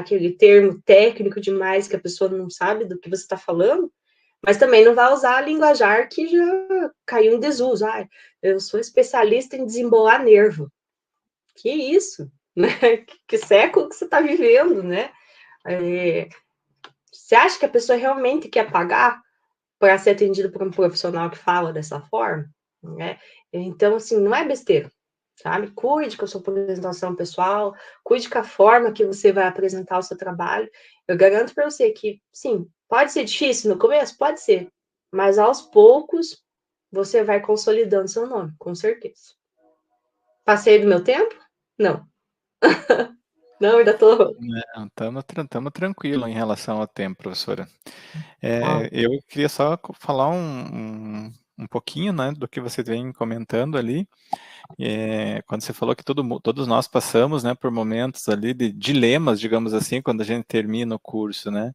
aquele termo técnico demais que a pessoa não sabe do que você está falando, mas também não vai usar a linguajar que já caiu em desuso. Ah, eu sou especialista em desembolar nervo. Que isso? Né? Que século que você está vivendo, né? Você acha que a pessoa realmente quer pagar para ser atendida por um profissional que fala dessa forma? Né? Então, assim, não é besteira, sabe? Cuide com a sua apresentação pessoal, cuide com a forma que você vai apresentar o seu trabalho. Eu garanto para você que, sim, pode ser difícil no começo? Pode ser. Mas aos poucos, você vai consolidando seu nome, com certeza. Passei do meu tempo? Não. Não, ainda estou. Estamos tranquilo em relação ao tempo, professora. Ah, Eu queria só falar um pouquinho, né, do que você vem comentando ali. Quando você falou que todos nós passamos, né, por momentos ali de dilemas, digamos assim, quando a gente termina o curso, né?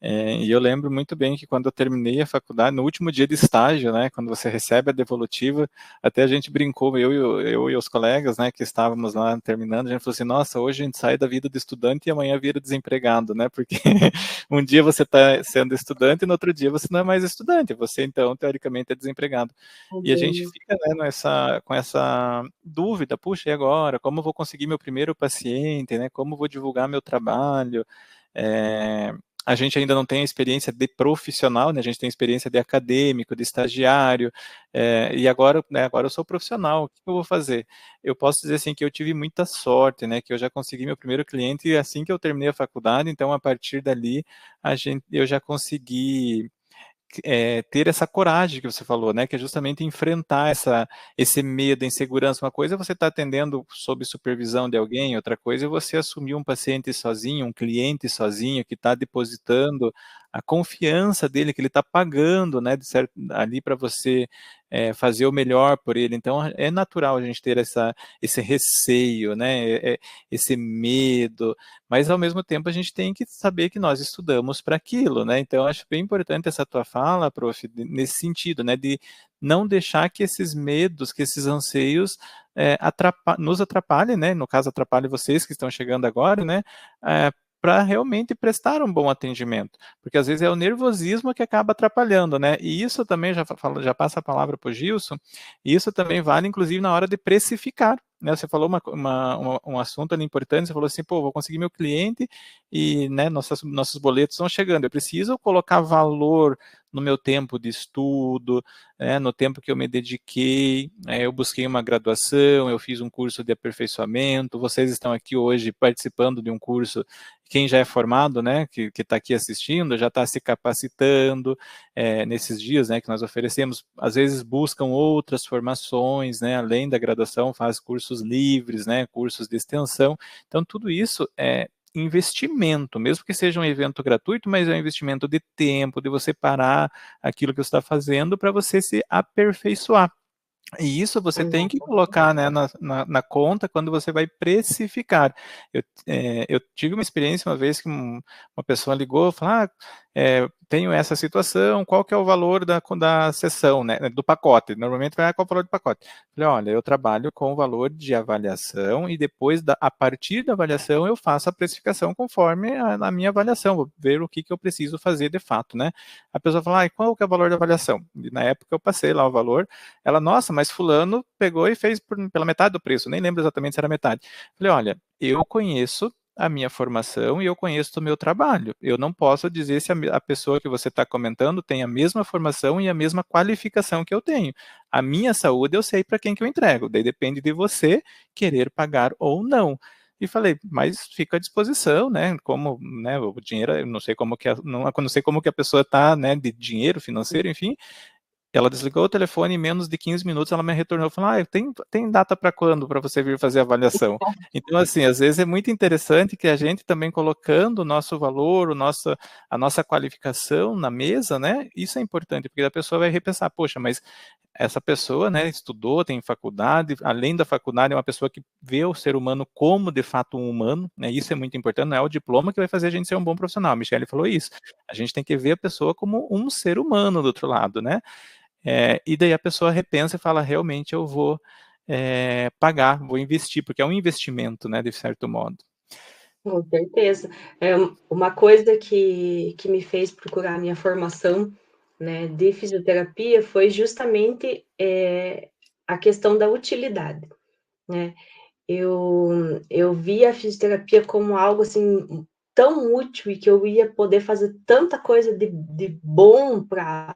E eu lembro muito bem que quando eu terminei a faculdade, no último dia de estágio, né, quando você recebe a devolutiva, até a gente brincou, eu e os colegas, né, que estávamos lá terminando, a gente falou assim, nossa, hoje a gente sai da vida de estudante e amanhã vira desempregado, né, porque um dia você está sendo estudante e no outro dia você não é mais estudante, você então, teoricamente, é desempregado. E a gente fica, né, com essa dúvida, puxa, e agora? Como eu vou conseguir meu primeiro paciente, né, como eu vou divulgar meu trabalho? A gente ainda não tem a experiência de profissional, né? A gente tem experiência de acadêmico, de estagiário, e agora, né, agora eu sou profissional, o que eu vou fazer? Eu posso dizer assim que eu tive muita sorte, né? Que eu já consegui meu primeiro cliente assim que eu terminei a faculdade, então a partir dali eu já consegui ter essa coragem que você falou, né? Que é justamente enfrentar esse medo, insegurança. Uma coisa é você estar atendendo sob supervisão de alguém, outra coisa é você assumir um paciente sozinho, um cliente sozinho, que está depositando a confiança dele, que ele está pagando, né, de certo, ali para você fazer o melhor por ele. Então, é natural a gente ter esse receio, né, esse medo, mas ao mesmo tempo a gente tem que saber que nós estudamos para aquilo, né? Então, eu acho bem importante essa tua fala, prof, nesse sentido, né, de não deixar que esses medos, que esses anseios nos atrapalhem, né? No caso, atrapalhem vocês que estão chegando agora, né? Para realmente prestar um bom atendimento, porque às vezes é o nervosismo que acaba atrapalhando, né? E isso também já passa a palavra para o Gilson, e isso também vale, inclusive, na hora de precificar. Né, você falou um assunto ali importante, você falou assim, pô, vou conseguir meu cliente e né, nossos boletos estão chegando, eu preciso colocar valor no meu tempo de estudo, no tempo que eu me dediquei, eu busquei uma graduação, eu fiz um curso de aperfeiçoamento, vocês estão aqui hoje participando de um curso, quem já é formado, né, que está aqui assistindo, já está se capacitando, nesses dias, né, que nós oferecemos, às vezes buscam outras formações, né, além da graduação, faz cursos livres, né, cursos de extensão, então tudo isso é investimento, mesmo que seja um evento gratuito, mas é um investimento de tempo, de você parar aquilo que você está fazendo para você se aperfeiçoar. E isso você tem que colocar, né, na conta quando você vai precificar. Eu tive uma experiência uma vez que uma pessoa ligou e falou, tenho essa situação, qual que é o valor da sessão, né, do pacote? Normalmente vai, qual é o valor do pacote? Eu falei, olha, eu trabalho com o valor de avaliação e depois, a partir da avaliação, eu faço a precificação conforme a minha avaliação, vou ver o que eu preciso fazer de fato, né? A pessoa fala, qual que é o valor da avaliação? E na época eu passei lá o valor, ela, nossa, mas fulano pegou e fez pela metade do preço, nem lembro exatamente se era metade. Falei, olha, eu conheço a minha formação e eu conheço o meu trabalho. Eu não posso dizer se a pessoa que você está comentando tem a mesma formação e a mesma qualificação que eu tenho. A minha saúde eu sei para quem que eu entrego, daí depende de você querer pagar ou não. E falei, mas fica à disposição, né? Como, né, o dinheiro, eu não sei como que não sei como que a pessoa está, né, de dinheiro financeiro, enfim, ela desligou o telefone, em menos de 15 minutos ela me retornou, falando, tem data para quando para você vir fazer a avaliação? Então, assim, às vezes é muito interessante que a gente também colocando o nosso valor, a nossa qualificação na mesa, né, isso é importante, porque a pessoa vai repensar, poxa, mas essa pessoa, né, estudou, tem faculdade, além da faculdade é uma pessoa que vê o ser humano como, de fato, um humano, né, isso é muito importante, não é o diploma que vai fazer a gente ser um bom profissional, a Michelle falou isso, a gente tem que ver a pessoa como um ser humano do outro lado, né, e daí a pessoa repensa e fala, realmente eu vou pagar, vou investir, porque é um investimento, né, de certo modo. Com certeza. Uma coisa que me fez procurar a minha formação, né, de fisioterapia foi justamente, a questão da utilidade, né. Eu vi a fisioterapia como algo, assim, tão útil e que eu ia poder fazer tanta coisa de bom para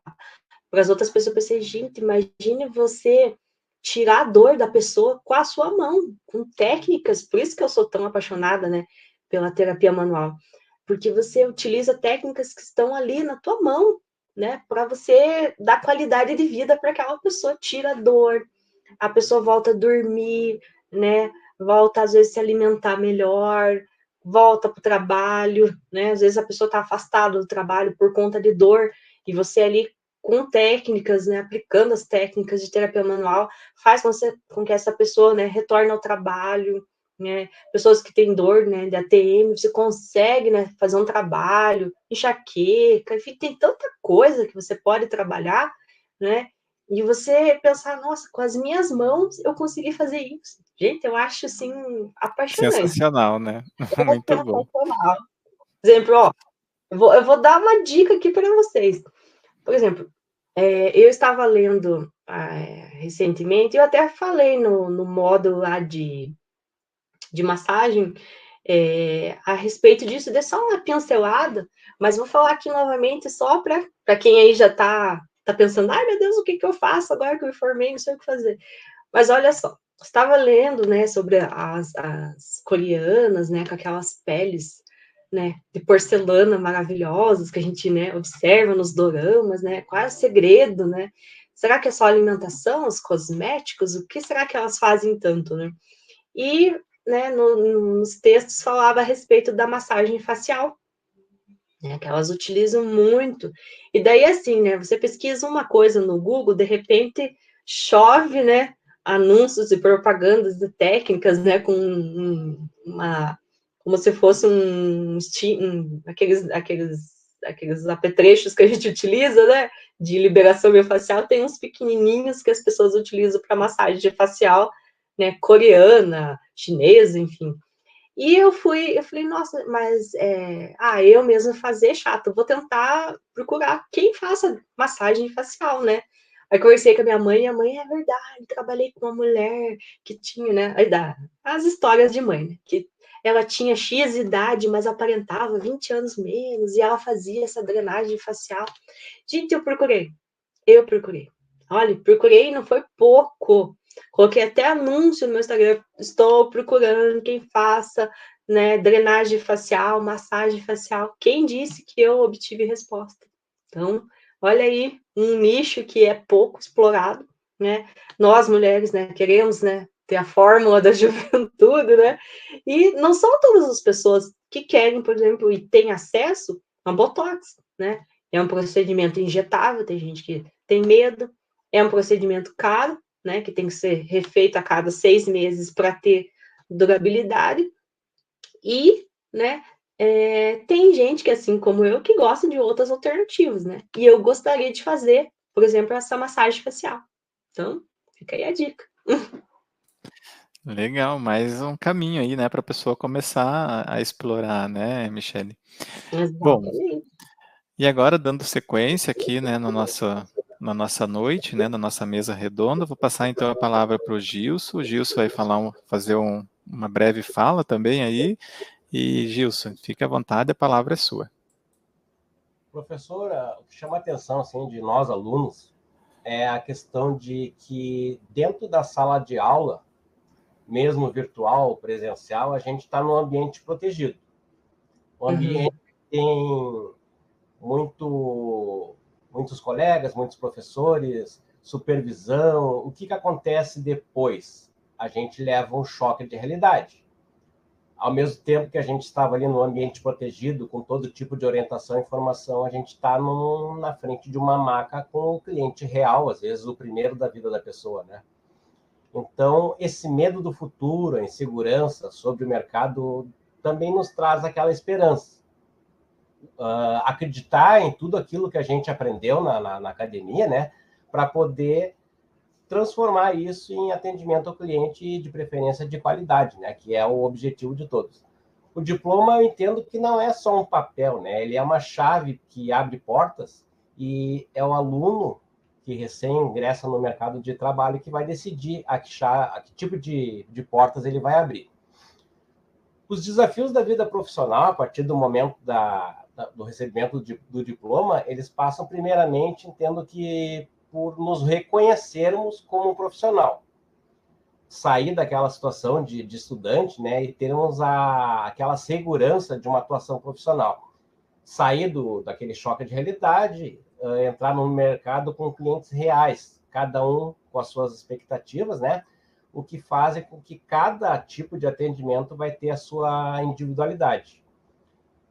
as outras pessoas. Eu pensei: "Gente, imagine você tirar a dor da pessoa com a sua mão, com técnicas", por isso que eu sou tão apaixonada, né, pela terapia manual, porque você utiliza técnicas que estão ali na tua mão, né, para você dar qualidade de vida para aquela pessoa, tira a dor, a pessoa volta a dormir, né, volta às vezes se alimentar melhor, volta para o trabalho, né, às vezes a pessoa está afastada do trabalho por conta de dor, e você ali com técnicas, né, aplicando as técnicas de terapia manual, faz com que essa pessoa, né, retorne ao trabalho, né, pessoas que têm dor, né, de ATM, você consegue, né, fazer um trabalho, enxaqueca, enfim, tem tanta coisa que você pode trabalhar, né, e você pensar: "Nossa, com as minhas mãos eu consegui fazer isso". Gente, eu acho, assim, apaixonante. Sensacional, né? É Muito bom. sensacional. Por exemplo, ó, eu vou dar uma dica aqui para vocês. Por exemplo, eu estava lendo, recentemente, eu até falei no modo lá de massagem, a respeito disso, dei só uma pincelada, mas vou falar aqui novamente só para quem aí já tá pensando: "Ai, meu Deus, o que que eu faço agora que eu me formei, não sei o que fazer". Mas olha só, estava lendo, né, sobre as coreanas, né, com aquelas peles, né, de porcelana maravilhosas que a gente, né, observa nos doramas, né, qual é o segredo, né? Será que é só alimentação, os cosméticos? O que será que elas fazem tanto, né? E, né, nos textos falava a respeito da massagem facial, né, que elas utilizam muito. E daí, assim, né, você pesquisa uma coisa no Google, de repente chove, né, anúncios e propagandas de técnicas, né, com uma, como se fosse aqueles apetrechos que a gente utiliza, né, de liberação miofascial, tem uns pequenininhos que as pessoas utilizam para massagem facial, né, coreana, chinesa, enfim. E eu falei: "Nossa, mas, eu mesma fazer é chato, vou tentar procurar quem faça massagem facial, né". Aí conversei com a minha mãe, e a mãe: "É verdade, trabalhei com uma mulher que tinha", né, aí dá as histórias de mãe, né, que ela tinha "X" idade, mas aparentava 20 anos menos, e ela fazia essa drenagem facial. Gente, eu procurei. Olha, procurei e não foi pouco. Coloquei até anúncio no meu Instagram, estou procurando quem faça, né, drenagem facial, massagem facial. Quem disse que eu obtive resposta? Então, olha aí, um nicho que é pouco explorado, né? Nós mulheres, né, queremos, né, ter a fórmula da juventude, né? E não são todas as pessoas que querem, por exemplo, e têm acesso a botox, né? É um procedimento injetável, tem gente que tem medo, é um procedimento caro, né, que tem que ser refeito a cada 6 meses para ter durabilidade, e, né, tem gente que, assim como eu, que gosta de outras alternativas, né, e eu gostaria de fazer, por exemplo, essa massagem facial. Então, fica aí a dica. Legal, mais um caminho aí, né, para a pessoa começar a explorar, né, Michele? Bom, Exatamente. e agora dando sequência aqui, né, no nossa na nossa noite, né, na nossa mesa redonda, vou passar então a palavra para o Gilson. O Gilson vai fazer uma breve fala também aí. E Gilson, fique à vontade, a palavra é sua. Professora, o que chama a atenção assim, de nós alunos é a questão de que dentro da sala de aula, mesmo virtual, presencial, a gente está num ambiente protegido. Um ambiente Uhum. que tem muitos colegas, muitos professores, supervisão. O que acontece depois? A gente leva um choque de realidade. Ao mesmo tempo que a gente estava ali no ambiente protegido, com todo tipo de orientação e informação, a gente está na frente de uma maca com o cliente real, às vezes o primeiro da vida da pessoa, né? Então, esse medo do futuro, a insegurança sobre o mercado, também nos traz aquela esperança. Acreditar em tudo aquilo que a gente aprendeu na academia, né? Para poder transformar isso em atendimento ao cliente de preferência de qualidade, né? Que é o objetivo de todos. O diploma, eu entendo que não é só um papel, né? Ele é uma chave que abre portas e é o aluno que recém ingressa no mercado de trabalho que vai decidir a que tipo de portas ele vai abrir. Os desafios da vida profissional, a partir do momento do recebimento do diploma, eles passam primeiramente, entendo que por nos reconhecermos como um profissional. Sair daquela situação de estudante, né, e termos aquela segurança de uma atuação profissional. Sair daquele choque de realidade, entrar no mercado com clientes reais, cada um com as suas expectativas, né, o que faz com que cada tipo de atendimento vai ter a sua individualidade.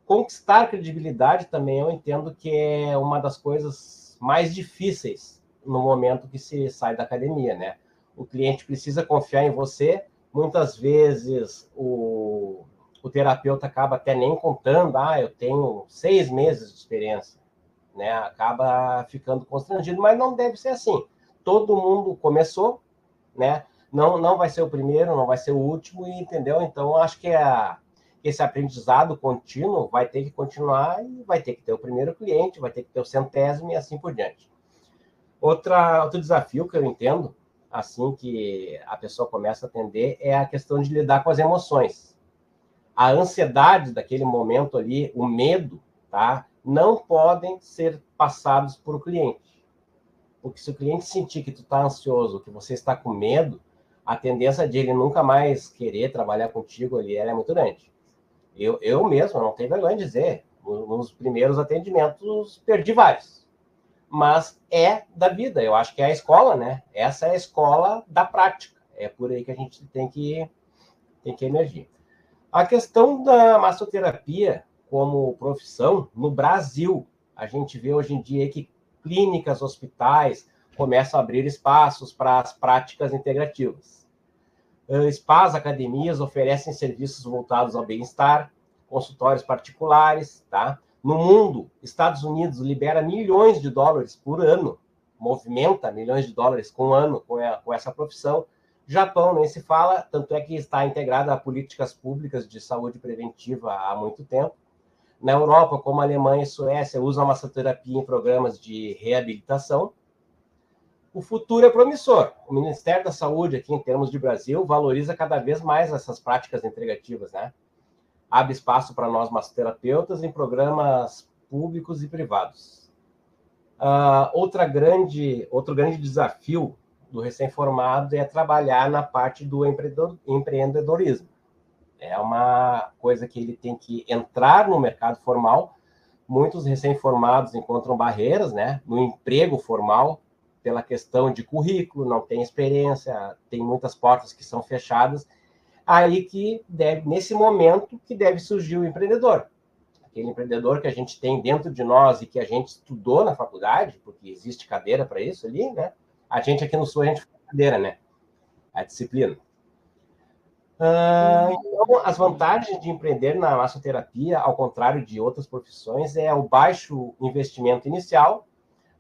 Conquistar credibilidade também eu entendo que é uma das coisas mais difíceis no momento que se sai da academia, né? O cliente precisa confiar em você, muitas vezes o terapeuta acaba até nem contando, eu tenho 6 meses de experiência, né? Acaba ficando constrangido, mas não deve ser assim. Todo mundo começou, né? Não vai ser o primeiro, não vai ser o último, entendeu? Então, acho que esse aprendizado contínuo vai ter que continuar e vai ter que ter o primeiro cliente, vai ter que ter o 100º e assim por diante. Outro desafio que eu entendo, assim que a pessoa começa a atender, é a questão de lidar com as emoções. A ansiedade daquele momento ali, o medo, tá? Não podem ser passados por o cliente. Porque se o cliente sentir que tu está ansioso, que você está com medo, a tendência de ele nunca mais querer trabalhar contigo ali, ela é muito grande. Eu mesmo, não tenho vergonha de dizer, nos primeiros atendimentos perdi vários. Mas é da vida, eu acho que é a escola, né? Essa é a escola da prática. É por aí que a gente tem que emergir. A questão da massoterapia como profissão, no Brasil, a gente vê hoje em dia que clínicas, hospitais começam a abrir espaços para as práticas integrativas. Spas, academias oferecem serviços voltados ao bem-estar, consultórios particulares, tá? No mundo, Estados Unidos libera milhões de dólares por ano, movimenta milhões de dólares por ano com essa profissão. Japão nem se fala, tanto é que está integrada a políticas públicas de saúde preventiva há muito tempo. Na Europa, como a Alemanha e Suécia, usam a massoterapia em programas de reabilitação. O futuro é promissor. O Ministério da Saúde, aqui em termos de Brasil, valoriza cada vez mais essas práticas integrativas, né? Abre espaço para nós massoterapeutas em programas públicos e privados. Outro grande desafio do recém-formado é trabalhar na parte do empreendedorismo. É uma coisa que ele tem que entrar no mercado formal. Muitos recém-formados encontram barreiras, né, no emprego formal, pela questão de currículo, não tem experiência, tem muitas portas que são fechadas. Aí nesse momento, que deve surgir o empreendedor. Aquele empreendedor que a gente tem dentro de nós e que a gente estudou na faculdade, porque existe cadeira para isso ali, né? A gente aqui no Sul, a gente faz cadeira, né? A disciplina. Então, as vantagens de empreender na massoterapia, ao contrário de outras profissões, é o baixo investimento inicial,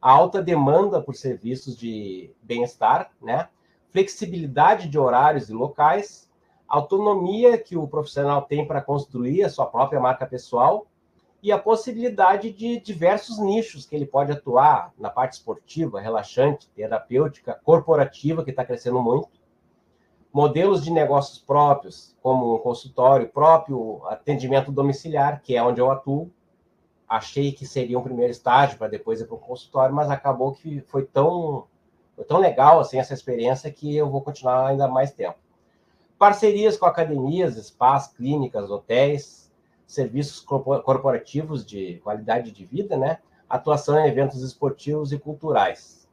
a alta demanda por serviços de bem-estar, né? Flexibilidade de horários e locais, autonomia que o profissional tem para construir a sua própria marca pessoal e a possibilidade de diversos nichos que ele pode atuar na parte esportiva, relaxante, terapêutica, corporativa, que está crescendo muito. Modelos de negócios próprios, como um consultório próprio, atendimento domiciliar, que é onde eu atuo. Achei que seria um primeiro estágio para depois ir para o consultório, mas acabou que foi tão legal assim, essa experiência que eu vou continuar ainda mais tempo. Parcerias com academias, spas, clínicas, hotéis, serviços corporativos de qualidade de vida, né? Atuação em eventos esportivos e culturais.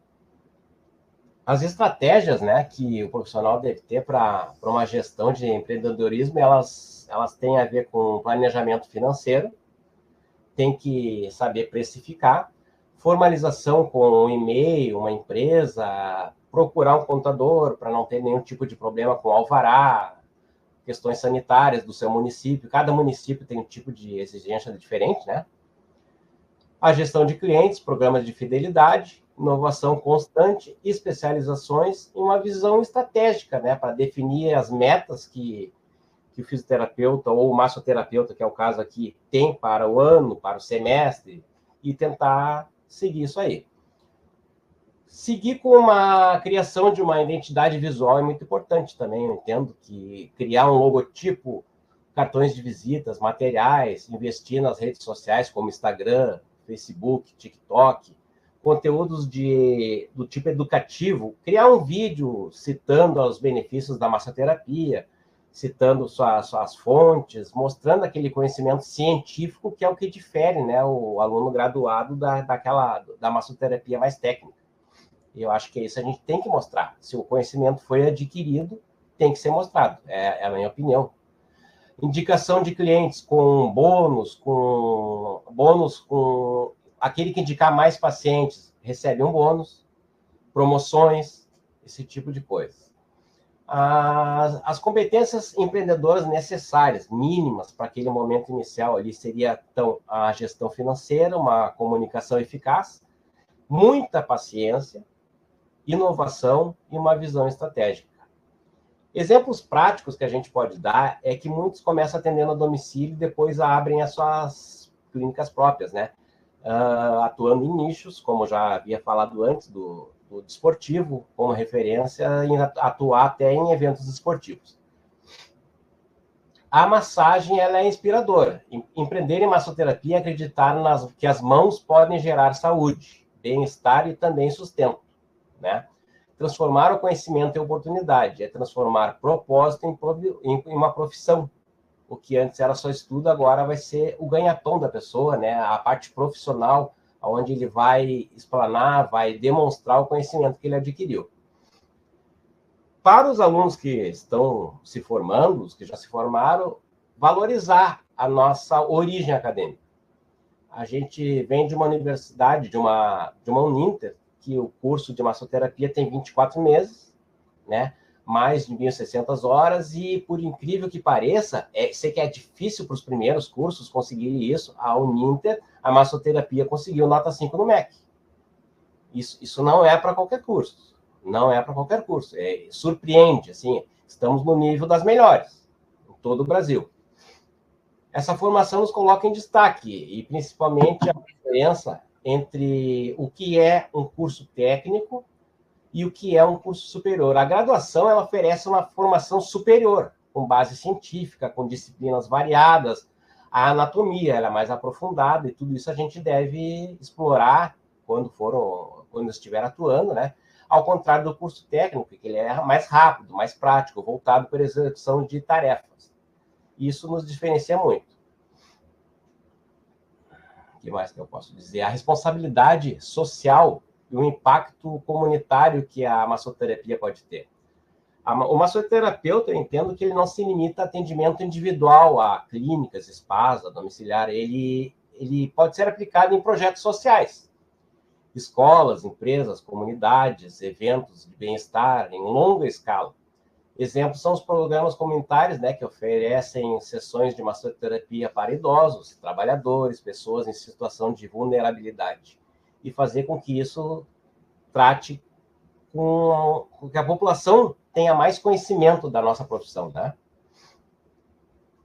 As estratégias, né, que o profissional deve ter para uma gestão de empreendedorismo, elas têm a ver com planejamento financeiro, tem que saber precificar, formalização com um e-mail, uma empresa, procurar um contador para não ter nenhum tipo de problema com alvará, questões sanitárias do seu município. Cada município tem um tipo de exigência diferente, né? A gestão de clientes, programas de fidelidade, inovação constante, especializações e uma visão estratégica, né, para definir as metas que que o fisioterapeuta ou o massoterapeuta, que é o caso aqui, tem para o ano, para o semestre, e tentar seguir isso aí. Seguir com a criação de uma identidade visual é muito importante também. Eu entendo que criar um logotipo, cartões de visitas, materiais, investir nas redes sociais como Instagram, Facebook, TikTok, conteúdos do tipo educativo, criar um vídeo citando os benefícios da massoterapia, citando suas fontes, mostrando aquele conhecimento científico que é o que difere, né, o aluno graduado da massoterapia mais técnica. E eu acho que isso a gente tem que mostrar. Se o conhecimento foi adquirido, tem que ser mostrado. É a minha opinião. Indicação de clientes com bônus, com aquele que indicar mais pacientes recebe um bônus, promoções, esse tipo de coisa. As competências empreendedoras necessárias, mínimas para aquele momento inicial ali, seria então a gestão financeira, uma comunicação eficaz, muita paciência, inovação e uma visão estratégica. Exemplos práticos que a gente pode dar é que muitos começam atendendo a domicílio e depois abrem as suas clínicas próprias, né? Atuando em nichos, como já havia falado antes, do desportivo, como referência, em atuar até em eventos esportivos. A massagem ela é inspiradora. Empreender em massoterapia é acreditar que as mãos podem gerar saúde, bem-estar e também sustento, né? Transformar o conhecimento em oportunidade, é transformar propósito em uma profissão. O que antes era só estudo, agora vai ser o ganha-pão da pessoa, né? A parte profissional, onde ele vai explanar, vai demonstrar o conhecimento que ele adquiriu. Para os alunos que estão se formando, os que já se formaram, valorizar a nossa origem acadêmica. A gente vem de uma universidade, de uma Uninter, que o curso de massoterapia tem 24 meses, né? Mais de 1.060 horas, e por incrível que pareça, sei que é difícil para os primeiros cursos conseguirem isso, a Uninter, a massoterapia conseguiu nota 5 no MEC. Isso não é para qualquer curso, não é para qualquer curso, surpreende, assim, estamos no nível das melhores, em todo o Brasil. Essa formação nos coloca em destaque, e principalmente a diferença entre o que é um curso técnico e o que é um curso superior. A graduação ela oferece uma formação superior, com base científica, com disciplinas variadas. A anatomia ela é mais aprofundada e tudo isso a gente deve explorar quando estiver atuando, né? Ao contrário do curso técnico, que ele é mais rápido, mais prático, voltado para a execução de tarefas. Isso nos diferencia muito. O que mais que eu posso dizer? A responsabilidade social e o impacto comunitário que a massoterapia pode ter. O massoterapeuta, eu entendo que ele não se limita a atendimento individual a clínicas, spas, a domiciliar. Ele pode ser aplicado em projetos sociais. Escolas, empresas, comunidades, eventos de bem-estar em longa escala. Exemplos são os programas comunitários, né, que oferecem sessões de massoterapia para idosos, trabalhadores, pessoas em situação de vulnerabilidade. E fazer com que isso trate com que a população tenha mais conhecimento da nossa profissão, né?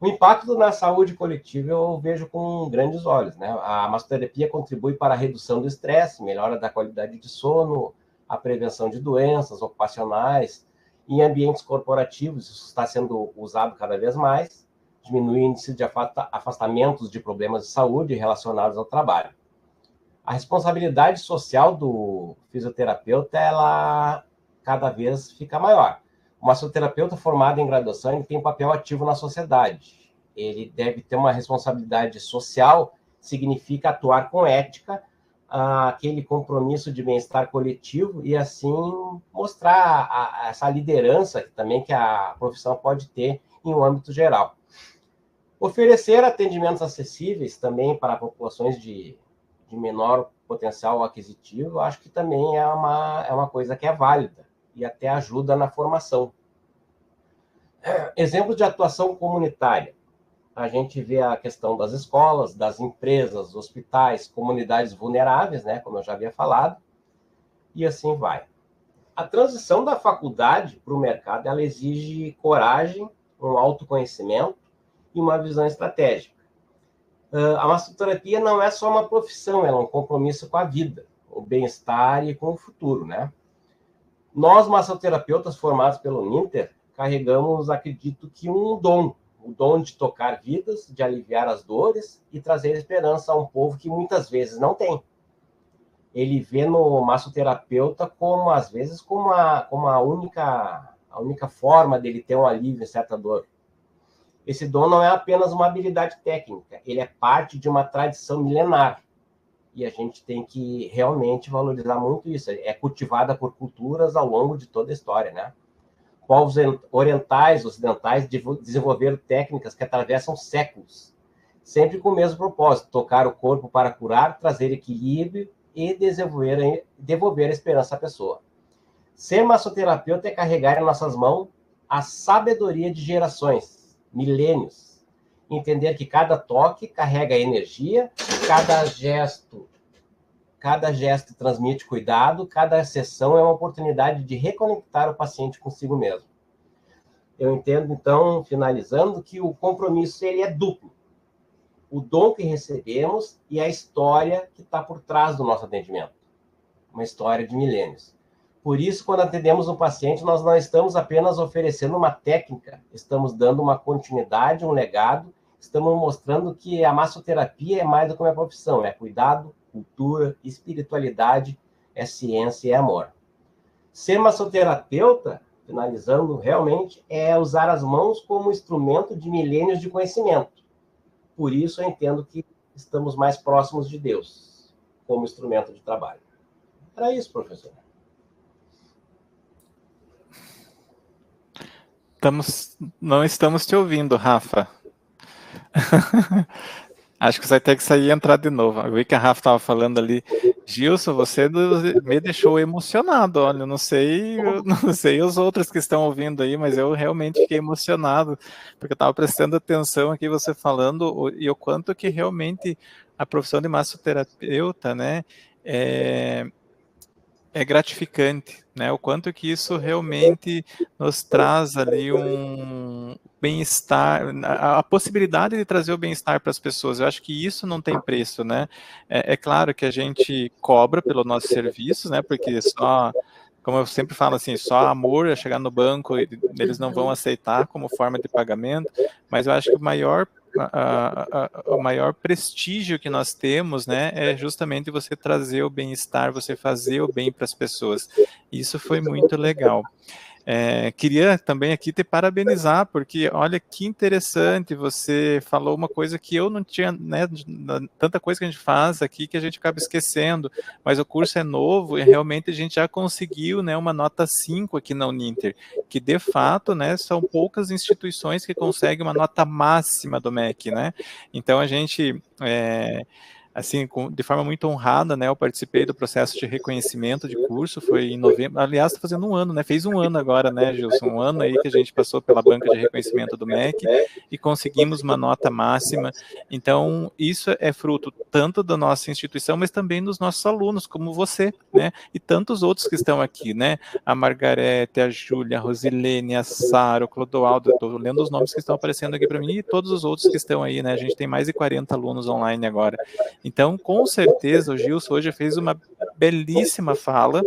O impacto na saúde coletiva eu vejo com grandes olhos, né? A massoterapia contribui para a redução do estresse, melhora da qualidade de sono, a prevenção de doenças ocupacionais. Em ambientes corporativos, isso está sendo usado cada vez mais, diminui o índice de afastamentos de problemas de saúde relacionados ao trabalho. A responsabilidade social do fisioterapeuta, ela cada vez fica maior. O massoterapeuta formado em graduação, ele tem um papel ativo na sociedade. Ele deve ter uma responsabilidade social, significa atuar com ética, aquele compromisso de bem-estar coletivo e, assim, mostrar essa liderança também que a profissão pode ter em um âmbito geral. Oferecer atendimentos acessíveis também para populações de menor potencial aquisitivo, acho que também é uma coisa que é válida e até ajuda na formação. Exemplos de atuação comunitária. A gente vê a questão das escolas, das empresas, hospitais, comunidades vulneráveis, né, como eu já havia falado, e assim vai. A transição da faculdade para o mercado, ela exige coragem um autoconhecimento e uma visão estratégica. A massoterapia não é só uma profissão, ela é um compromisso com a vida, o bem-estar e com o futuro, né? Nós, massoterapeutas formados pelo Ninter, carregamos, acredito que o dom de tocar vidas, de aliviar as dores e trazer esperança a um povo que muitas vezes não tem. Ele vê no massoterapeuta como, às vezes, como a única forma dele ter um alívio em certa dor. Esse dom não é apenas uma habilidade técnica, ele é parte de uma tradição milenar. E a gente tem que realmente valorizar muito isso. É cultivada por culturas ao longo de toda a história, né? Povos orientais, ocidentais, desenvolveram técnicas que atravessam séculos, sempre com o mesmo propósito: tocar o corpo para curar, trazer equilíbrio e devolver a esperança à pessoa. Ser massoterapeuta é carregar em nossas mãos a sabedoria de gerações, milênios. Entender que cada toque carrega energia, cada gesto transmite cuidado, cada sessão é uma oportunidade de reconectar o paciente consigo mesmo. Eu entendo, então, finalizando, que o compromisso ele é duplo. O dom que recebemos e a história que está por trás do nosso atendimento. Uma história de milênios. Por isso, quando atendemos um paciente, nós não estamos apenas oferecendo uma técnica, estamos dando uma continuidade, um legado, estamos mostrando que a massoterapia é mais do que uma profissão, é cuidado, cultura, espiritualidade, é ciência e é amor. Ser massoterapeuta, finalizando, realmente, é usar as mãos como instrumento de milênios de conhecimento. Por isso, eu entendo que estamos mais próximos de Deus, como instrumento de trabalho. Era isso, professor. Não estamos te ouvindo, Rafa. Acho que você vai ter que sair e entrar de novo. Eu vi que a Rafa estava falando ali. Gilson, você me deixou emocionado. Olha, eu não sei os outros que estão ouvindo aí, mas eu realmente fiquei emocionado, porque eu estava prestando atenção aqui você falando e o quanto que realmente a profissão de massoterapeuta, né, é gratificante, né? O quanto que isso realmente nos traz ali um bem-estar, a possibilidade de trazer o bem-estar para as pessoas. Eu acho que isso não tem preço, né? É claro que a gente cobra pelo nosso serviço, né? Porque só, como eu sempre falo assim, só amor é chegar no banco, eles não vão aceitar como forma de pagamento, mas eu acho que o maior prestígio que nós temos, né, é justamente você trazer o bem-estar, você fazer o bem para as pessoas. Isso foi muito legal. Queria também aqui te parabenizar, porque olha que interessante, você falou uma coisa que eu não tinha, né, tanta coisa que a gente faz aqui que a gente acaba esquecendo, mas o curso é novo e realmente a gente já conseguiu, né, uma nota 5 aqui na Uninter, que de fato, né, são poucas instituições que conseguem uma nota máxima do MEC, né, então a gente... assim, de forma muito honrada, né, eu participei do processo de reconhecimento de curso, foi em novembro, aliás, está fazendo um ano, né, fez um ano agora, né, Gilson, um ano aí que a gente passou pela banca de reconhecimento do MEC e conseguimos uma nota máxima, então isso é fruto tanto da nossa instituição, mas também dos nossos alunos, como você, né, e tantos outros que estão aqui, né, a Margarete, a Júlia, a Rosilene, a Sara, o Clodoaldo, estou lendo os nomes que estão aparecendo aqui para mim e todos os outros que estão aí, né, a gente tem mais de 40 alunos online agora. Então, com certeza, o Gilson hoje fez uma belíssima fala,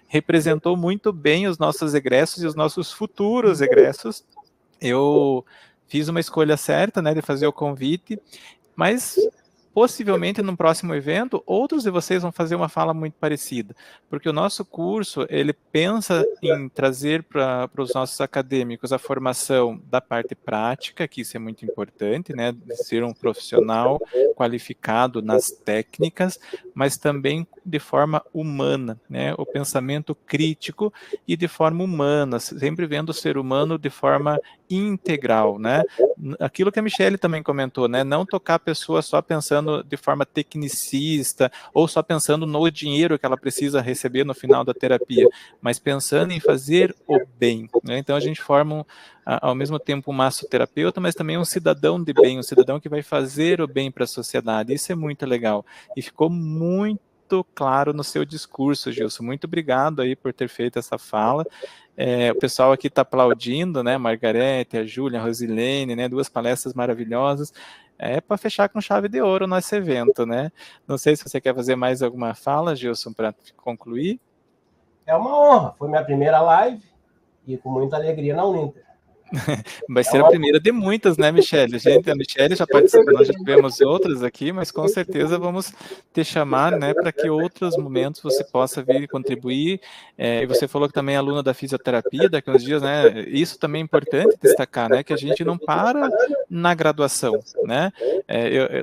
representou muito bem os nossos egressos e os nossos futuros egressos. Eu fiz uma escolha certa, né, de fazer o convite, mas possivelmente no próximo evento, outros de vocês vão fazer uma fala muito parecida, porque o nosso curso, ele pensa em trazer para os nossos acadêmicos a formação da parte prática, que isso é muito importante, né, de ser um profissional qualificado nas técnicas, mas também de forma humana, né, o pensamento crítico e de forma humana, sempre vendo o ser humano de forma integral, né, aquilo que a Michele também comentou, né, não tocar a pessoa só pensando de forma tecnicista, ou só pensando no dinheiro que ela precisa receber no final da terapia, mas pensando em fazer o bem, né? Então a gente forma ao mesmo tempo um massoterapeuta, mas também um cidadão de bem, um cidadão que vai fazer o bem para a sociedade. Isso é muito legal. E ficou muito muito claro no seu discurso, Gilson. Muito obrigado aí por ter feito essa fala. O pessoal aqui está aplaudindo, né? Margarete, a Júlia, a Rosilene, né? 2 palestras maravilhosas. É para fechar com chave de ouro o nosso evento, né? Não sei se você quer fazer mais alguma fala, Gilson, para concluir. É uma honra. Foi minha primeira live e com muita alegria na Uninter. Vai ser a primeira de muitas, né, Michele? A Michele já participou, nós já tivemos outras aqui, mas com certeza vamos te chamar, né, para que outros momentos você possa vir contribuir. E você falou que também é aluna da fisioterapia daqui a uns dias, né? Isso também é importante destacar, né, que a gente não para na graduação, né?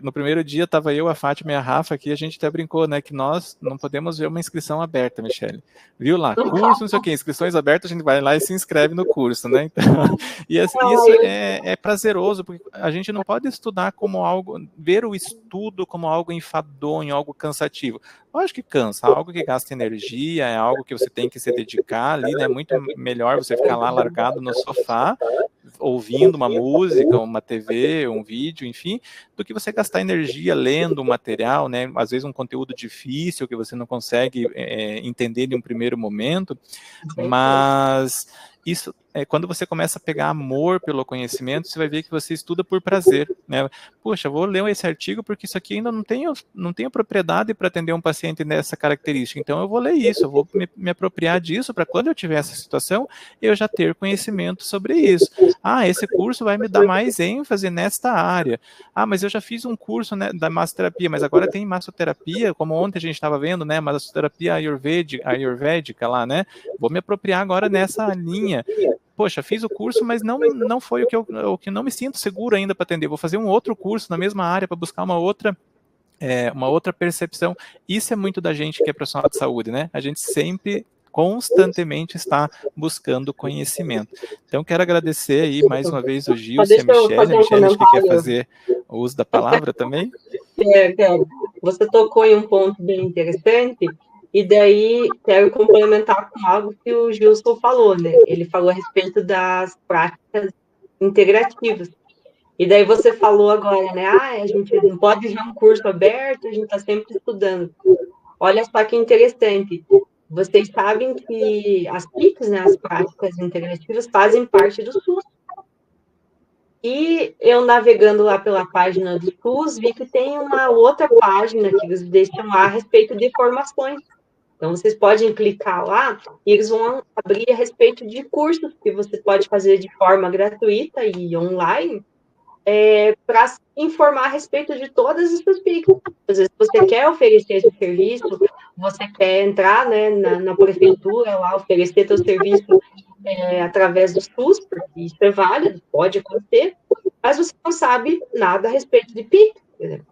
No primeiro dia estava eu, a Fátima e a Rafa aqui, a gente até brincou, né, que nós não podemos ver uma inscrição aberta, Michele. Viu lá, curso, não sei o quê, inscrições abertas, a gente vai lá e se inscreve no curso, né? Então, e isso é prazeroso, porque a gente não pode estudar como algo, ver o estudo como algo enfadonho, algo cansativo. Lógico que cansa, algo que gasta energia, é algo que você tem que se dedicar ali, né? Muito melhor você ficar lá largado no sofá, ouvindo uma música, uma TV, um vídeo, enfim, do que você gastar energia lendo um material, né? Às vezes um conteúdo difícil que você não consegue entender em um primeiro momento, mas isso, quando você começa a pegar amor pelo conhecimento, você vai ver que você estuda por prazer, né? Poxa, vou ler esse artigo porque isso aqui ainda não tenho propriedade para atender um paciente nessa característica, então eu vou ler isso, eu vou me apropriar disso para quando eu tiver essa situação, eu já ter conhecimento sobre isso. Esse curso vai me dar mais ênfase nesta área. Mas eu já fiz um curso, né, da massoterapia, mas agora tem massoterapia, como ontem a gente estava vendo, né, massoterapia ayurvédica lá, né? Vou me apropriar agora nessa linha. Poxa, fiz o curso, mas não foi o que não me sinto seguro ainda para atender. Vou fazer um outro curso na mesma área para buscar uma outra percepção. Isso é muito da gente que é profissional de saúde, né? A gente sempre, constantemente está buscando conhecimento. Então, quero agradecer aí mais uma vez o Gilson e a Michele. A Michele acho que quer fazer o uso da palavra também. Quero. Você tocou em um ponto bem interessante, e daí quero complementar com algo que o Gilson falou, né? Ele falou a respeito das práticas integrativas. E daí você falou agora, né? A gente não pode ver um curso aberto, a gente está sempre estudando. Olha só que interessante. Vocês sabem que as PICs, né, as práticas integrativas, fazem parte do SUS. E eu navegando lá pela página do SUS, vi que tem uma outra página que eles deixam lá a respeito de formações. Então, vocês podem clicar lá e eles vão abrir a respeito de cursos que você pode fazer de forma gratuita e online para informar a respeito de todas essas PICs. Às vezes você quer oferecer esse serviço, você quer entrar, né, na prefeitura lá, oferecer seu serviço através do SUS, porque isso é válido, pode acontecer, mas você não sabe nada a respeito de PIC.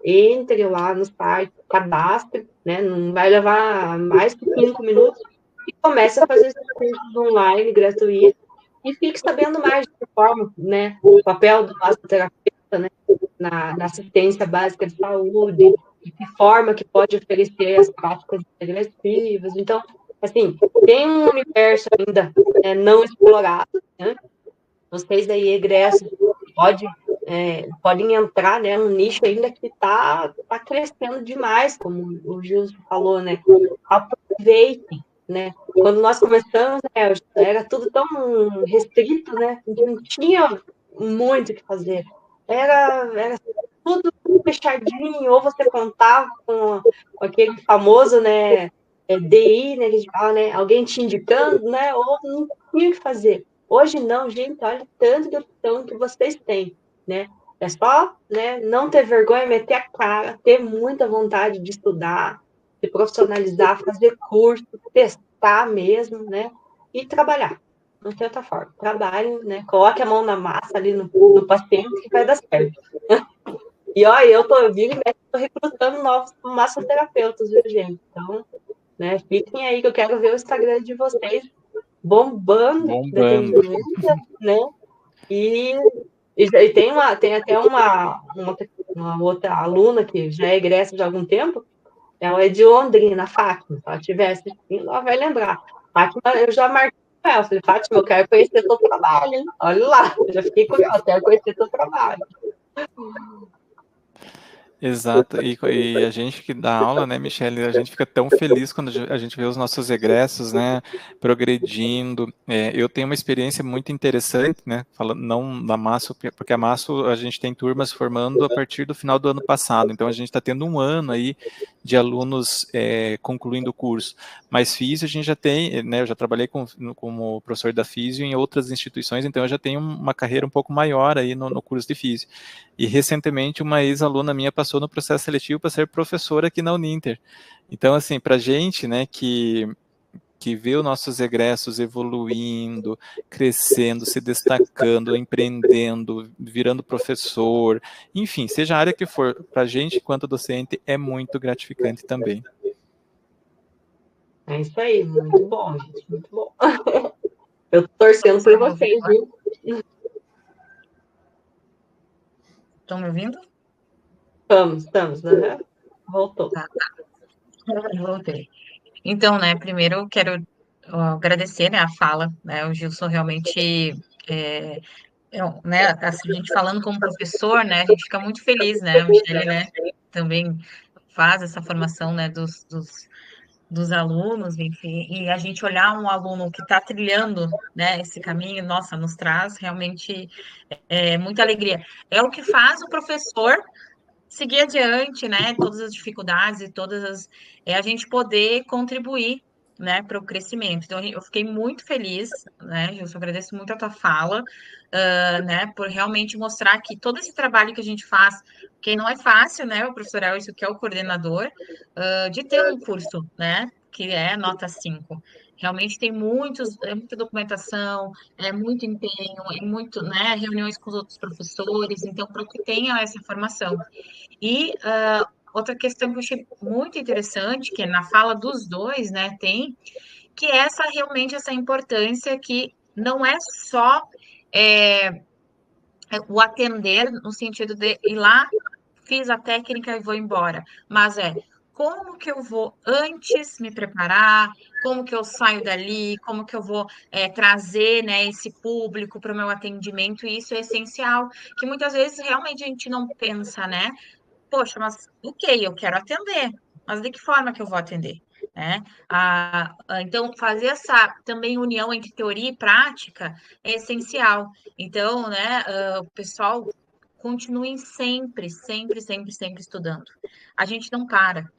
Entre lá no site, cadastre, né, não vai levar mais de 5 minutos e comece a fazer esses cursos online gratuitos e fique sabendo mais de que forma, né, o papel do massoterapeuta, né, na assistência básica de saúde, de que forma que pode oferecer as práticas integrativas. Então, assim, tem um universo ainda não explorado, né? Vocês aí, egressos, podem entrar, né, num nicho ainda que está crescendo demais, como o Gilson falou, né? Aproveitem, né? Quando nós começamos, né, era tudo tão restrito, né? A gente não tinha muito o que fazer. Era tudo fechadinho, ou você contava com aquele famoso, né, DI, né, que a gente fala, né, alguém te indicando, né, ou não tinha o que fazer. Hoje não, gente, olha o tanto de opção que vocês têm, né? É só, né, não ter vergonha, meter a cara, ter muita vontade de estudar, de profissionalizar, fazer curso, testar mesmo, né? E trabalhar. Não tem outra forma. Trabalhem, né? Coloque a mão na massa ali no paciente que vai dar certo. E olha, eu tô recrutando novos massoterapeutas, viu, gente? Então, né, fiquem aí que eu quero ver o Instagram de vocês bombando. Né? E tem até uma outra aluna que já é egressa de algum tempo, ela é de Londrina, Fátima. Se ela estiver assistindo, ela vai lembrar. Fátima, eu já marquei com ela. Falei, Fátima, eu quero conhecer seu trabalho, hein? Olha lá, eu já fiquei curiosa, quero conhecer seu trabalho. Exato, e a gente que dá aula, né, Michele, a gente fica tão feliz quando a gente vê os nossos egressos, né, progredindo. Eu tenho uma experiência muito interessante, né, falando não da Masso, porque a Masso a gente tem turmas formando a partir do final do ano passado, então a gente está tendo um ano aí de alunos concluindo o curso. Mas Físio a gente já tem, né, eu já trabalhei como professor da Físio em outras instituições, então eu já tenho uma carreira um pouco maior aí no curso de Físio. E recentemente uma ex-aluna minha passou no processo seletivo para ser professora aqui na Uninter. Então, assim, para a gente, né, que vê os nossos egressos evoluindo, crescendo, se destacando, empreendendo, virando professor, enfim, seja a área que for, para a gente, enquanto docente, é muito gratificante também. É isso aí, muito bom, gente, muito bom. Eu tô torcendo por vocês, viu? Estão me ouvindo? Estamos, né? Voltou. Tá. Voltei. Então, né, primeiro eu quero agradecer, né, a fala, né, o Gilson realmente, né, a gente falando como professor, né, a gente fica muito feliz, né, a Michele, né, também faz essa formação, né, dos alunos, enfim, e a gente olhar um aluno que está trilhando, né, esse caminho, nossa, nos traz realmente muita alegria. É o que faz o professor seguir adiante, né? Todas as dificuldades e a gente poder contribuir, né, para o crescimento. Então, eu fiquei muito feliz, né, Gilson, agradeço muito a tua fala, né, por realmente mostrar que todo esse trabalho que a gente faz, que não é fácil, né, o professor Elcio, que é o coordenador, de ter um curso, né, que é nota 5. Realmente tem muita documentação, muito empenho, muito, né, reuniões com os outros professores, então, para que tenha essa formação. E outra questão que eu achei muito interessante, que é na fala dos dois, né, que é realmente essa importância que não é só o atender no sentido de ir lá, fiz a técnica e vou embora, mas como que eu vou antes me preparar, como que eu saio dali, como que eu vou trazer, né, esse público para o meu atendimento, e isso é essencial, que muitas vezes realmente a gente não pensa, né? Poxa, mas ok, eu quero atender, mas de que forma que eu vou atender? Né? Então, fazer essa também união entre teoria e prática é essencial. Então, né, o pessoal continuem sempre, sempre, sempre, sempre estudando. A gente não para.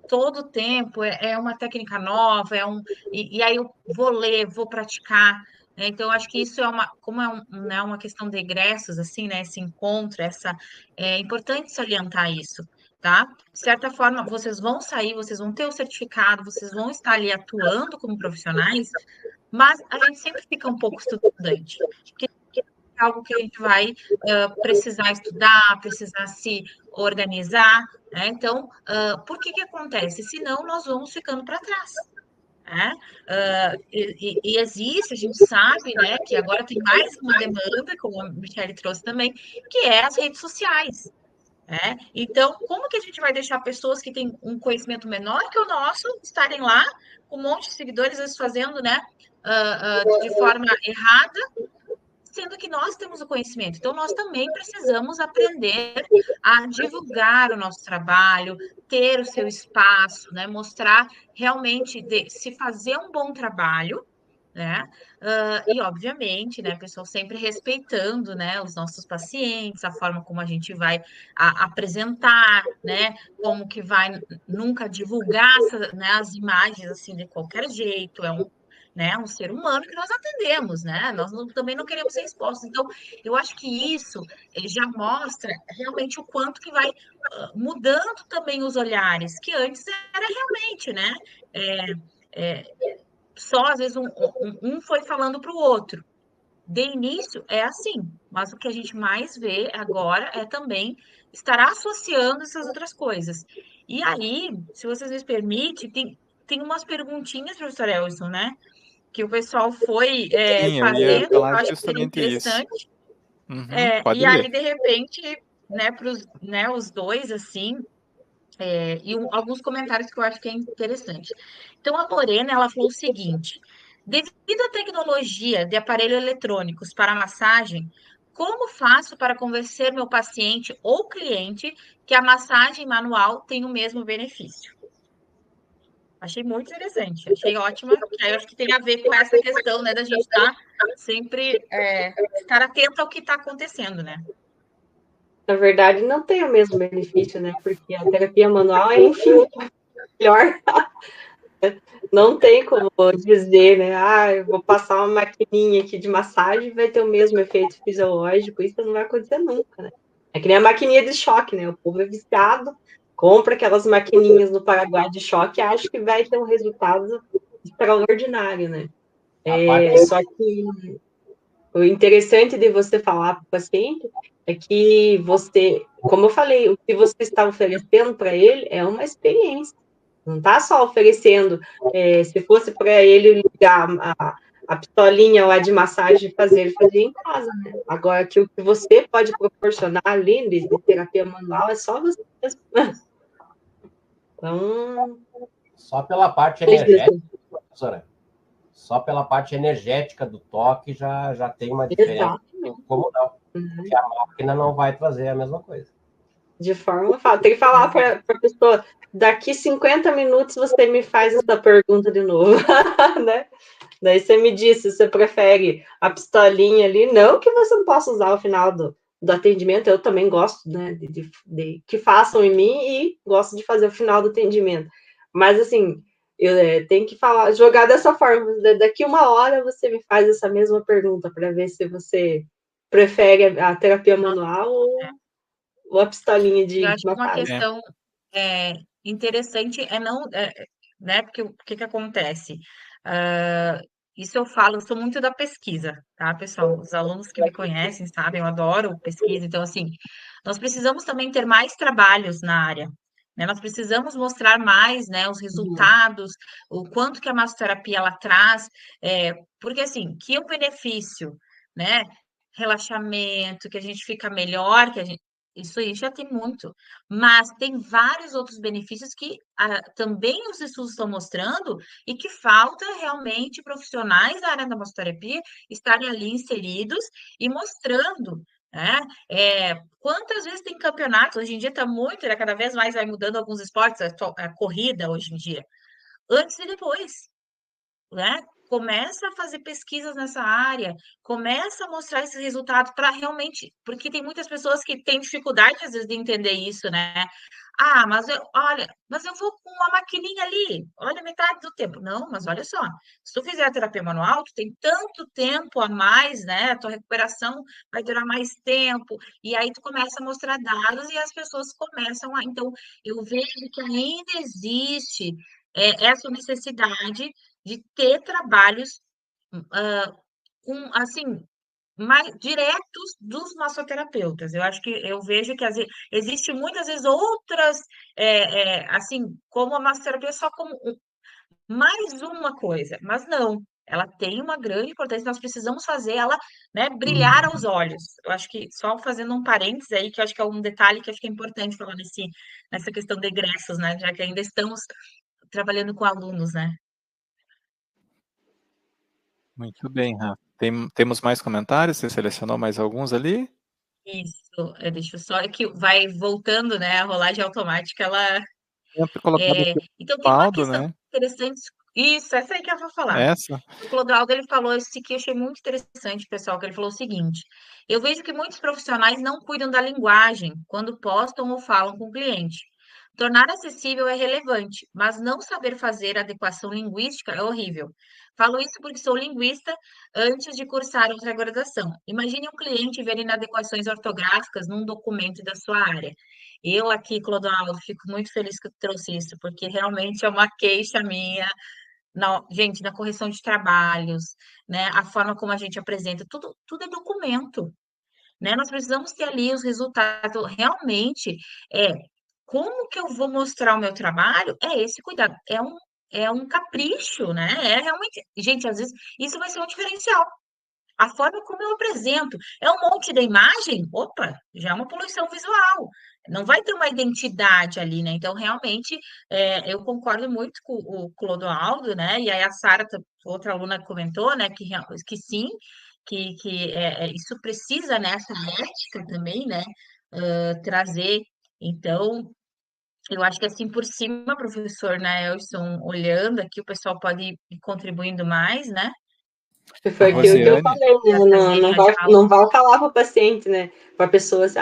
Todo tempo é uma técnica nova, e aí eu vou ler, vou praticar. Né? Então, acho que isso como né, uma questão de egressos, assim, né, esse encontro, é importante salientar isso, tá? De certa forma, vocês vão sair, vocês vão ter o certificado, vocês vão estar ali atuando como profissionais, mas a gente sempre fica um pouco estudante, porque é algo que a gente vai precisar estudar, precisar se organizar, né? Então, por que acontece? Senão, nós vamos ficando para trás. Né? E existe, a gente sabe, né, que agora tem mais uma demanda, como a Michelle trouxe também, que é as redes sociais. Né? Então, como que a gente vai deixar pessoas que têm um conhecimento menor que o nosso estarem lá com um monte de seguidores, às vezes fazendo, né, de forma errada, sendo que nós temos o conhecimento. Então, nós também precisamos aprender a divulgar o nosso trabalho, ter o seu espaço, né? Mostrar realmente se fazer um bom trabalho, né? E, obviamente, né, pessoal, sempre respeitando, né, os nossos pacientes, a forma como a gente vai apresentar, né? Como que vai nunca divulgar né, as imagens assim de qualquer jeito, né, um ser humano que nós atendemos, né? Nós também não queremos ser expostos. Então, eu acho que isso já mostra realmente o quanto que vai mudando também os olhares, que antes era realmente, né? Só às vezes um foi falando para o outro. De início é assim, mas o que a gente mais vê agora é também estar associando essas outras coisas. E aí, se vocês me permitem, tem umas perguntinhas, professor Elson, né? Que o pessoal foi Sim, eu ia fazendo, que eu falar acho que seria justamente isso. interessante. Pode E aí, ler. de repente, né, né, os dois, assim, alguns comentários que eu acho que é interessante. Então, a Lorena, ela falou o seguinte: devido à tecnologia de aparelhos eletrônicos para massagem, Como faço para convencer meu paciente ou cliente que a massagem manual tem o mesmo benefício? Achei muito interessante, achei ótima, que aí eu acho que tem a ver com essa questão, né, da gente estar sempre estar atento ao que está acontecendo, né? Na verdade, não tem o mesmo benefício, né? Porque a terapia manual é infinitamente melhor. Não tem como dizer, né? Ah, eu vou passar uma maquininha aqui de massagem e vai ter o mesmo efeito fisiológico. Isso não vai acontecer nunca, né? É que nem a maquininha de choque, né? O povo é viciado, compra aquelas maquininhas no Paraguai de choque e acha que vai ter um resultado extraordinário, né? Só que o interessante de você falar para o paciente é que você, como eu falei, o que você está oferecendo para ele é uma experiência. Não está só oferecendo, se fosse para ele ligar a pistolinha lá de massagem e fazer, ele fazia em casa, né? Agora, que o que você pode proporcionar ali de terapia manual é só você mesmo. Então, Só pela parte energética, professora, só pela parte energética do toque já tem uma diferença. exatamente. Como não? Uhum. Porque a máquina não vai trazer a mesma coisa. De forma fácil. Tem que falar para a pessoa, daqui 50 minutos você me faz essa pergunta de novo, né? Daí você me diz se você prefere a pistolinha ali, não que você não possa usar ao final do atendimento, eu também gosto, né, de que façam em mim e gosto de fazer o final do atendimento. Mas, assim, eu tenho que falar, jogar dessa forma, daqui 1 hora você me faz essa mesma pergunta para ver se você prefere a terapia manual ou a pistolinha Eu de acho que uma massagem. questão interessante é não, né? Porque o que acontece? Ah, isso eu falo, eu sou muito da pesquisa, tá, pessoal? Os alunos que me conhecem sabem, eu adoro pesquisa. Então, assim, nós precisamos também ter mais trabalhos na área, né? Nós precisamos mostrar mais, né, os resultados, o quanto que a massoterapia ela traz, porque assim, que o benefício, né? Relaxamento, que a gente fica melhor, que a gente isso aí já tem muito, mas tem vários outros benefícios que também os estudos estão mostrando e que falta realmente profissionais da área da massoterapia estarem ali inseridos e mostrando, né? Quantas vezes tem campeonatos? Hoje em dia está muito, né? Cada vez mais vai mudando alguns esportes, a corrida hoje em dia, antes e depois, né? Começa a fazer pesquisas nessa área, começa a mostrar esses resultados para realmente, porque tem muitas pessoas que têm dificuldade às vezes de entender isso, né? Ah, mas eu vou com uma maquininha ali, olha metade do tempo. Não, mas olha só, se tu fizer a terapia manual, tu tem tanto tempo a mais, né? A tua recuperação vai durar mais tempo, e aí tu começa a mostrar dados e as pessoas começam a. Então, eu vejo que ainda existe essa necessidade de ter trabalhos com, assim, mais diretos dos massoterapeutas. Eu acho que eu vejo que existe muitas vezes outras, assim, como a massoterapia só como mais uma coisa, mas não. Ela tem uma grande importância, nós precisamos fazer ela, né, brilhar aos olhos. Eu acho que, só fazendo um parênteses aí, que eu acho que é um detalhe que acho que é importante falar nessa questão de egressos, né, já que ainda estamos trabalhando com alunos, né. Muito bem, Rafa. Temos mais comentários? Você selecionou mais alguns ali? Isso, deixa eu só, é que vai voltando, né, a rolagem automática, ela Sempre colocado aqui então o tem uma Aldo, questão né? interessante, isso, essa aí que eu vou falar. Essa. O Clodoaldo, ele falou isso que eu achei muito interessante, pessoal, que ele falou o seguinte: eu vejo que muitos profissionais não cuidam da linguagem quando postam ou falam com o cliente. Tornar acessível é relevante, mas não saber fazer adequação linguística é horrível. Falo isso porque sou linguista antes de cursar outra graduação. Imagine um cliente ver inadequações ortográficas num documento da sua área. Eu aqui, Clodoaldo, fico muito feliz que eu trouxe isso, porque realmente é uma queixa minha gente, na correção de trabalhos, né? A forma como a gente apresenta, tudo é documento, né? Nós precisamos ter ali os resultados. Realmente, é como que eu vou mostrar o meu trabalho? É esse cuidado. É um capricho, né? É realmente. Gente, às vezes isso vai ser um diferencial. A forma como eu apresento. É um monte de imagem? Opa, já é uma poluição visual. Não vai ter uma identidade ali, né? Então, realmente, eu concordo muito com o Clodoaldo, né? E aí a Sara, outra aluna, comentou, né? Que sim, isso precisa, né, essa ética também, né, trazer. Então, eu acho que assim por cima, professor, né, Elson, olhando aqui, o pessoal pode ir contribuindo mais, né? Foi A aquilo que eu Rosiane, falei, né? Para Não, trazerem as vai, aulas. não vai falar para o paciente, né? Para a pessoa assim,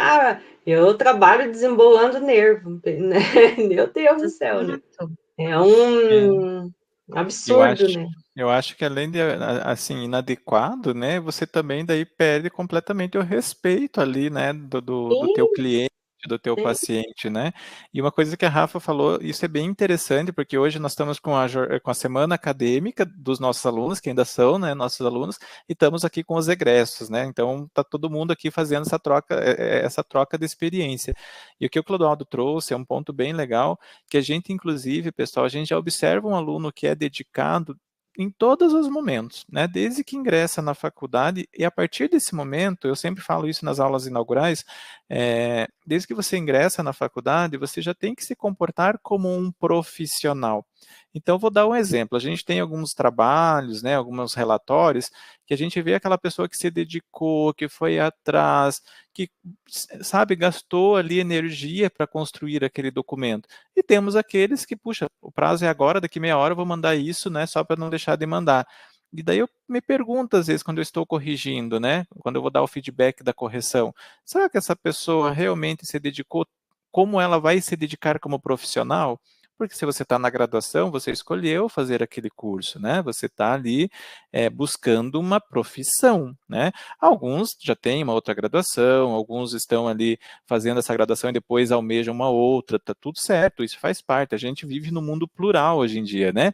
eu trabalho desembolando nervo, né? Meu Deus do céu, né? Exato. É é, um eu absurdo, acho, né? eu acho que além de assim inadequado, né, você também daí perde completamente o respeito ali, né, do teu Sim, cliente, do teu sim. paciente, né? E uma coisa que a Rafa falou, isso é bem interessante, porque hoje nós estamos com a semana acadêmica dos nossos alunos, que ainda são, né, nossos alunos, e estamos aqui com os egressos, né? Então tá todo mundo aqui fazendo essa troca de experiência. E o que o Clodoaldo trouxe é um ponto bem legal, que a gente, inclusive, pessoal, a gente já observa um aluno que é dedicado em todos os momentos, né? Desde que ingressa na faculdade, e a partir desse momento, eu sempre falo isso nas aulas inaugurais, desde que você ingressa na faculdade, você já tem que se comportar como um profissional. Então, vou dar um exemplo. A gente tem alguns trabalhos, né, alguns relatórios, que a gente vê aquela pessoa que se dedicou, que foi atrás, que, sabe, gastou ali energia para construir aquele documento. E temos aqueles que, puxa, o prazo é agora, daqui meia hora eu vou mandar isso, né, só para não deixar de mandar. E daí eu me pergunto, às vezes, quando eu estou corrigindo, né, quando eu vou dar o feedback da correção, será que essa pessoa realmente se dedicou como ela vai se dedicar como profissional? Porque se você está na graduação, você escolheu fazer aquele curso, né? Você está ali buscando uma profissão, né? Alguns já têm uma outra graduação, alguns estão ali fazendo essa graduação e depois almejam uma outra, tá tudo certo, isso faz parte. A gente vive no mundo plural hoje em dia, né?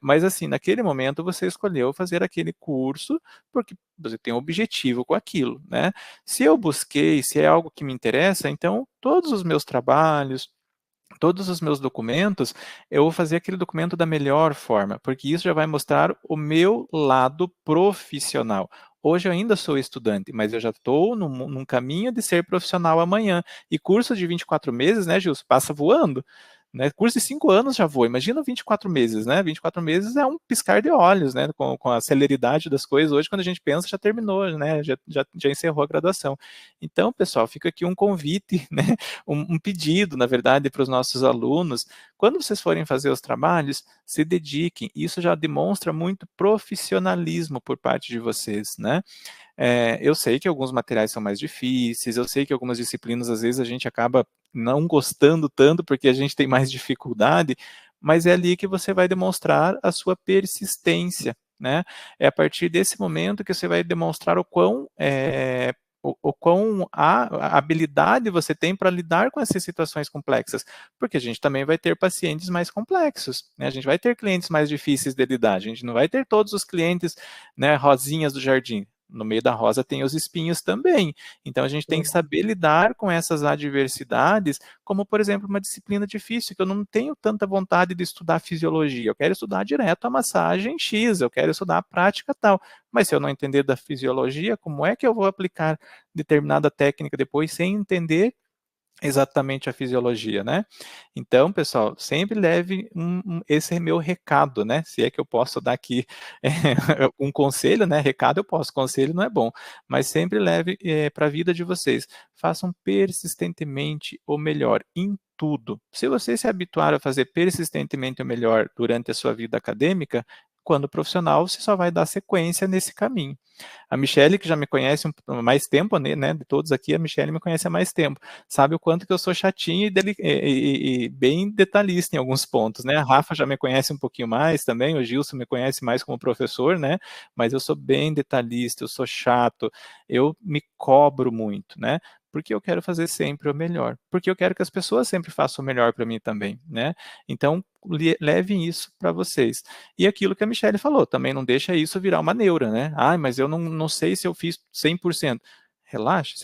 Mas assim, naquele momento você escolheu fazer aquele curso porque você tem um objetivo com aquilo, né? Se eu busquei, se é algo que me interessa, então todos os meus trabalhos, todos os meus documentos, eu vou fazer aquele documento da melhor forma, porque isso já vai mostrar o meu lado profissional. Hoje eu ainda sou estudante, mas eu já estou num caminho de ser profissional amanhã. E curso de 24 meses, né, Gilson, passa voando. Né? Curso de 5 anos já vou, imagina 24 meses, né? 24 meses é um piscar de olhos, né? Com a celeridade das coisas. Hoje, quando a gente pensa, já terminou, né? Já encerrou a graduação. Então, pessoal, fica aqui um convite, né? Um pedido, na verdade, para os nossos alunos. Quando vocês forem fazer os trabalhos, se dediquem. Isso já demonstra muito profissionalismo por parte de vocês, né? Eu sei que alguns materiais são mais difíceis, eu sei que algumas disciplinas, às vezes, a gente acaba não gostando tanto porque a gente tem mais dificuldade, mas é ali que você vai demonstrar a sua persistência, né? É a partir desse momento que você vai demonstrar o quão a habilidade você tem para lidar com essas situações complexas, porque a gente também vai ter pacientes mais complexos, né? A gente vai ter clientes mais difíceis de lidar, a gente não vai ter todos os clientes, né, rosinhas do jardim. No meio da rosa tem os espinhos também. Então a gente tem que saber lidar com essas adversidades, como por exemplo uma disciplina difícil, que eu não tenho tanta vontade de estudar fisiologia. Eu quero estudar direto a massagem X, eu quero estudar a prática tal. Mas se eu não entender da fisiologia, como é que eu vou aplicar determinada técnica depois sem entender exatamente a fisiologia, né? Então, pessoal, sempre leve esse é meu recado, né? Se é que eu posso dar aqui um conselho, né? Recado eu posso, conselho não é bom, mas sempre leve para a vida de vocês. Façam persistentemente o melhor em tudo. Se você se habituar a fazer persistentemente o melhor durante a sua vida acadêmica, quando profissional, você só vai dar sequência nesse caminho. A Michelle, que já me conhece mais tempo, né, de todos aqui, a Michelle me conhece há mais tempo, sabe o quanto que eu sou chatinho e bem detalhista em alguns pontos, né? A Rafa já me conhece um pouquinho mais também, o Gilson me conhece mais como professor, né? Mas eu sou bem detalhista, eu sou chato, eu me cobro muito, né? Porque eu quero fazer sempre o melhor, porque eu quero que as pessoas sempre façam o melhor para mim também, né? Então, levem isso para vocês. E aquilo que a Michelle falou, também não deixa isso virar uma neura, né? Mas eu não sei se eu fiz 100%. Relaxa,